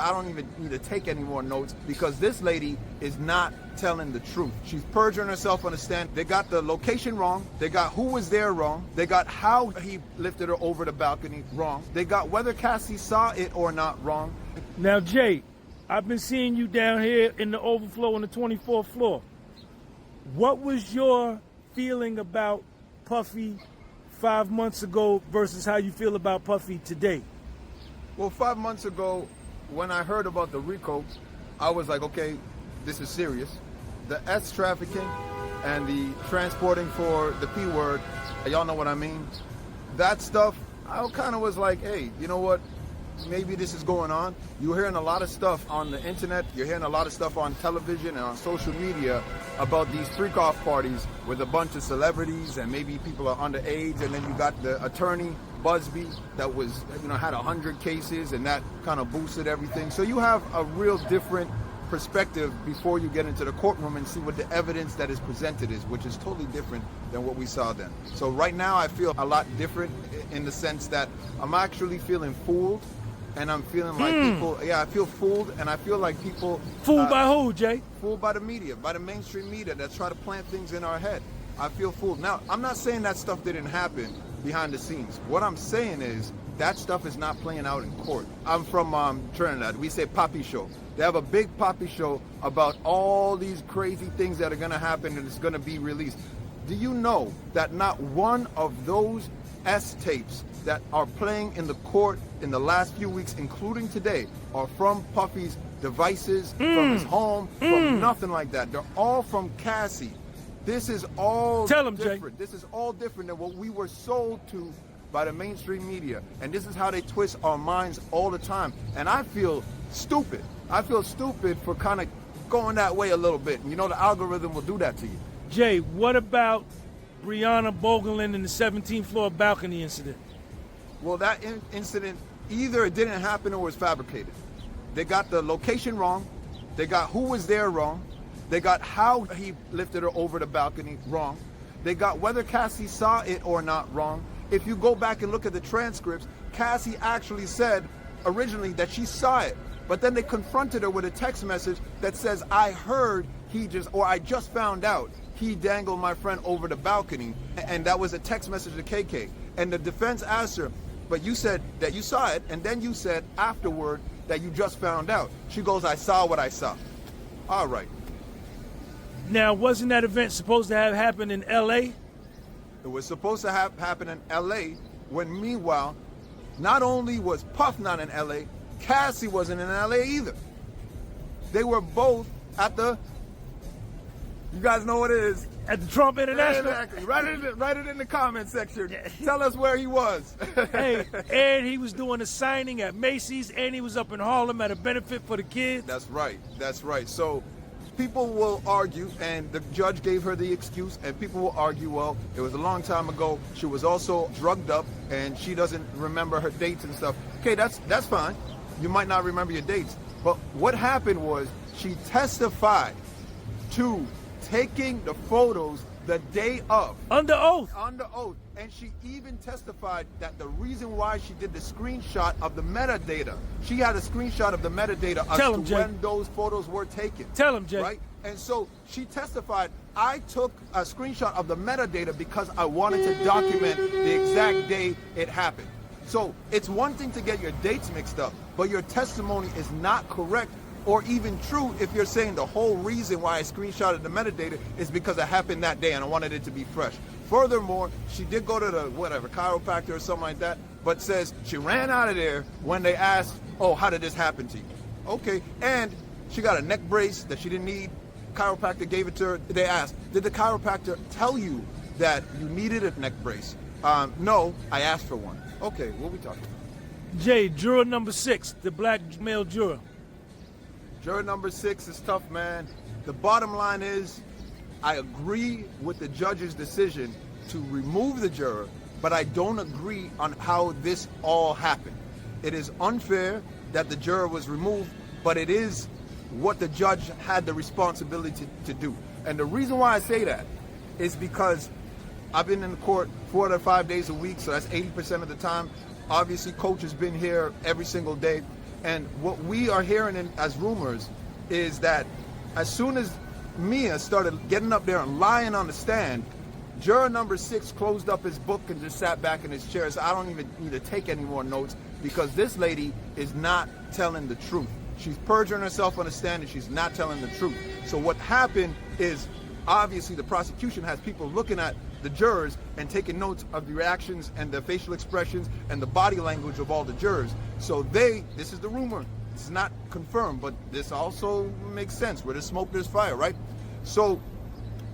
I don't even need to take any more notes because this lady is not telling the truth. She's perjuring herself on the stand. They got the location wrong. They got who was there wrong. They got how he lifted her over the balcony wrong. They got whether Cassie saw it or not wrong. Now, Jay, I've been seeing you down here in the overflow on the 24th floor. What was your feeling about Puffy 5 months ago versus how you feel about Puffy today? Well, 5 months ago, when I heard about the RICO, I was like, okay, this is serious. The S trafficking and the transporting for the P word, y'all know what I mean? That stuff, I kind of was like, hey, you know what? Maybe this is going on. You're hearing a lot of stuff on the internet. You're hearing a lot of stuff on television and on social media about these freak-off parties with a bunch of celebrities and maybe people are underage. And then you got the attorney, Busby, that was, had 100 cases and that kind of boosted everything. So you have a real different perspective before you get into the courtroom and see what the evidence that is presented is, which is totally different than what we saw then. So right now I feel a lot different in the sense that I'm actually feeling fooled. And I'm feeling like people, I feel fooled, and I feel like people... Fooled by who, Jay? Fooled by the media, by the mainstream media that try to plant things in our head. I feel fooled. Now, I'm not saying that stuff didn't happen behind the scenes. What I'm saying is that stuff is not playing out in court. I'm from Trinidad. We say Papi Show. They have a big Papi Show about all these crazy things that are going to happen and it's going to be released. Do you know that not one of those S tapes that are playing in the court in the last few weeks, including today, are from Puffy's devices, from his home, from nothing like that? They're all from Cassie. This is all different. This is all different than what we were sold to by the mainstream media. And this is how they twist our minds all the time. And I feel stupid. I feel stupid for kind of going that way a little bit. You know, the algorithm will do that to you. Jay, what about Brianna Bogelin in the 17th floor balcony incident? Well, that incident, either it didn't happen or was fabricated. They got the location wrong. They got who was there wrong. They got how he lifted her over the balcony wrong. They got whether Cassie saw it or not wrong. If you go back and look at the transcripts, Cassie actually said originally that she saw it. But then they confronted her with a text message that says, I heard I just found out he dangled my friend over the balcony. And that was a text message to KK. And the defense asked her, but you said that you saw it, and then you said afterward that you just found out. She goes, I saw what I saw. All right. Now, wasn't that event supposed to have happened in L.A.? It was supposed to have happened in L.A. when, meanwhile, not only was Puff not in L.A., Cassie wasn't in L.A. either. They were both at the, you guys know what it is. At the Trump International? Exactly. Write it in the comment section. Tell us where he was. Hey, and he was doing a signing at Macy's, and he was up in Harlem at a benefit for the kids. That's right. That's right. So people will argue, and the judge gave her the excuse, and people will argue, well, it was a long time ago. She was also drugged up, and she doesn't remember her dates and stuff. Okay, that's fine. You might not remember your dates. But what happened was she testified to taking the photos the day of. Under oath. Under oath. And she even testified that the reason why she did the screenshot of the metadata, she had a screenshot of the metadata as to when those photos were taken. Tell him, Jay. Right? And so she testified, I took a screenshot of the metadata because I wanted to document the exact day it happened. So it's one thing to get your dates mixed up, but your testimony is not correct or even true if you're saying the whole reason why I screenshotted the metadata is because it happened that day and I wanted it to be fresh. Furthermore, she did go to the, chiropractor or something like that, but says she ran out of there when they asked, oh, how did this happen to you? Okay, and she got a neck brace that she didn't need. Chiropractor gave it to her. They asked, did the chiropractor tell you that you needed a neck brace? No, I asked for one. Okay, what are we talking about? Jay, juror number 6, the black male juror. Juror number 6 is tough, man. The bottom line is, I agree with the judge's decision to remove the juror, but I don't agree on how this all happened. It is unfair that the juror was removed, but it is what the judge had the responsibility to do. And the reason why I say that is because I've been in the court 4 to 5 days a week, so that's 80% of the time. Obviously, Coach has been here every single day. And what we are hearing as rumors is that as soon as Mia started getting up there and lying on the stand, juror number 6 closed up his book and just sat back in his chair. So I don't even need to take any more notes because this lady is not telling the truth. She's perjuring herself on the stand and she's not telling the truth. So what happened is, obviously the prosecution has people looking at the jurors and taking notes of the reactions and the facial expressions and the body language of all the jurors. So this is the rumor. It's not confirmed, but this also makes sense. Where there's smoke, there's fire, right? So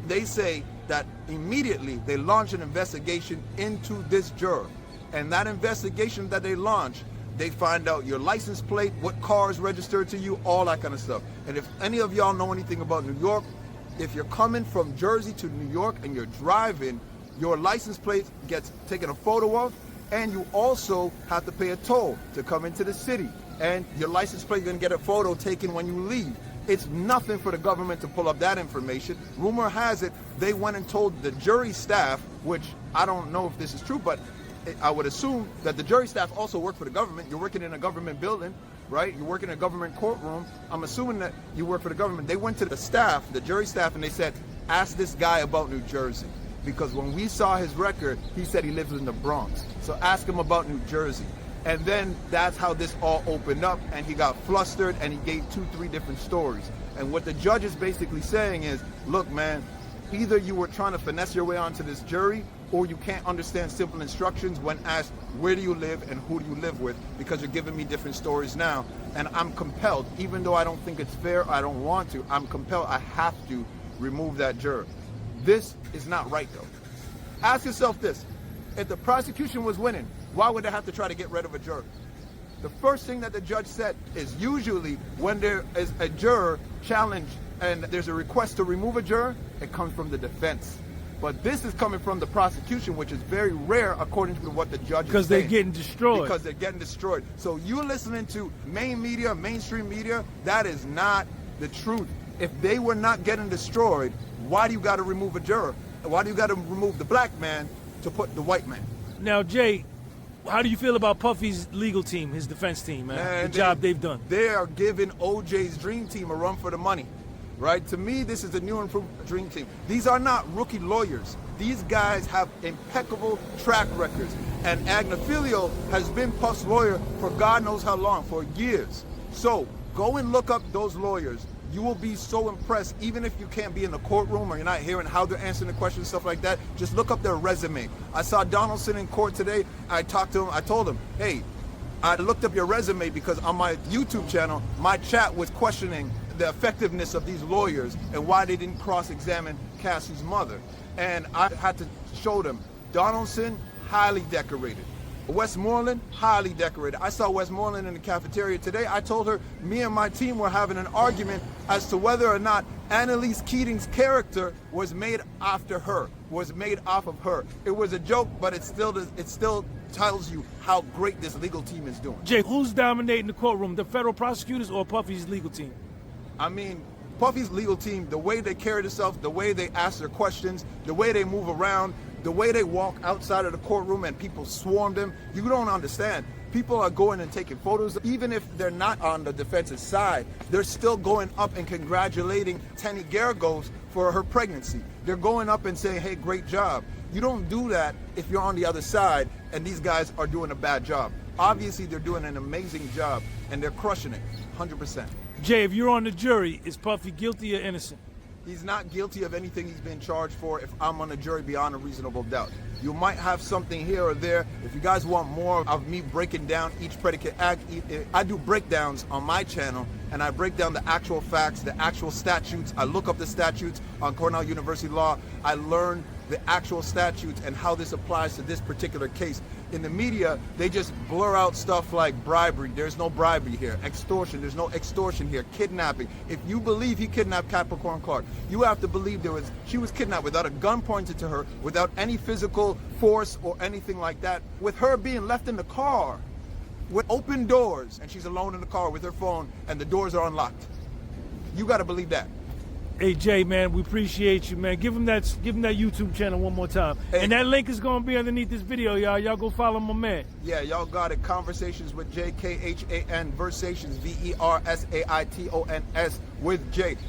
they say that immediately they launch an investigation into this juror. And that investigation that they launch, they find out your license plate, what car is registered to you, all that kind of stuff. And if any of y'all know anything about New York, if you're coming from Jersey to New York and you're driving, your license plate gets taken a photo of, and you also have to pay a toll to come into the city. And your license plate, you're gonna get a photo taken when you leave. It's nothing for the government to pull up that information. Rumor has it, they went and told the jury staff, which I don't know if this is true, but I would assume that the jury staff also work for the government. You're working in a government building, right? You're working in a government courtroom. I'm assuming that you work for the government. They went to the staff, the jury staff, and they said, ask this guy about New Jersey. Because when we saw his record, he said he lives in the Bronx. So ask him about New Jersey. And then that's how this all opened up, and he got flustered and he gave 2-3 different stories. And what the judge is basically saying is, look, man, either you were trying to finesse your way onto this jury, or you can't understand simple instructions when asked, where do you live and who do you live with? Because you're giving me different stories now. And I'm compelled, even though I don't think it's fair, I don't want to, I'm compelled, I have to remove that juror. This is not right, though. Ask yourself this. If the prosecution was winning, why would they have to try to get rid of a juror? The first thing that the judge said is usually when there is a juror challenged and there's a request to remove a juror, it comes from the defense. But this is coming from the prosecution, which is very rare according to what the judge is saying. Because they're getting destroyed. Because they're getting destroyed. So you're listening to mainstream media, that is not the truth. If they were not getting destroyed, why do you got to remove a juror? Why do you got to remove the black man to put the white man? Now, Jay, how do you feel about Puffy's legal team, his defense team, man? The job they've done. They are giving OJ's dream team a run for the money. Right? To me, this is a new improved dream team. These are not rookie lawyers. These guys have impeccable track records. And Agnifilio has been Puff's lawyer for God knows how long, for years. So go and look up those lawyers. You will be so impressed, even if you can't be in the courtroom or you're not hearing how they're answering the questions, stuff like that. Just look up their resume. I saw Donaldson in court today. I talked to him. I told him, hey, I looked up your resume because on my YouTube channel, my chat was questioning the effectiveness of these lawyers and why they didn't cross-examine Cassie's mother. And I had to show them Donaldson, highly decorated. Westmoreland, highly decorated. I saw Westmoreland in the cafeteria today. I told her me and my team were having an argument as to whether or not Annalise Keating's character was made after her, was made off of her. It was a joke, but it still tells you how great this legal team is doing. Jay, who's dominating the courtroom, the federal prosecutors or Puffy's legal team? I mean, Puffy's legal team, the way they carry themselves, the way they ask their questions, the way they move around, the way they walk outside of the courtroom and people swarm them, you don't understand. People are going and taking photos. Even if they're not on the defense's side, they're still going up and congratulating Tenny Geragos for her pregnancy. They're going up and saying, hey, great job. You don't do that if you're on the other side and these guys are doing a bad job. Obviously, they're doing an amazing job and they're crushing it, 100%. Jay, if you're on the jury, is Puffy guilty or innocent? He's not guilty of anything he's been charged for if I'm on the jury beyond a reasonable doubt. You might have something here or there. If you guys want more of me breaking down each predicate act, I do breakdowns on my channel, and I break down the actual facts, the actual statutes. I look up the statutes on Cornell University Law. I learn the actual statutes and how this applies to this particular case. In the media, they just blur out stuff like bribery. There's no bribery here. Extortion. There's no extortion here. Kidnapping. If you believe he kidnapped Capricorn Clark, you have to believe she was kidnapped without a gun pointed to her, without any physical force or anything like that, with her being left in the car with open doors, and she's alone in the car with her phone and the doors are unlocked. You got to believe that. Hey Jay, man, we appreciate you, man. Give him that YouTube channel one more time. Hey. And that link is gonna be underneath this video, y'all. Y'all go follow my man. Yeah, y'all got it. Conversations with Jay, Khanversations, Versations, Versations with Jay.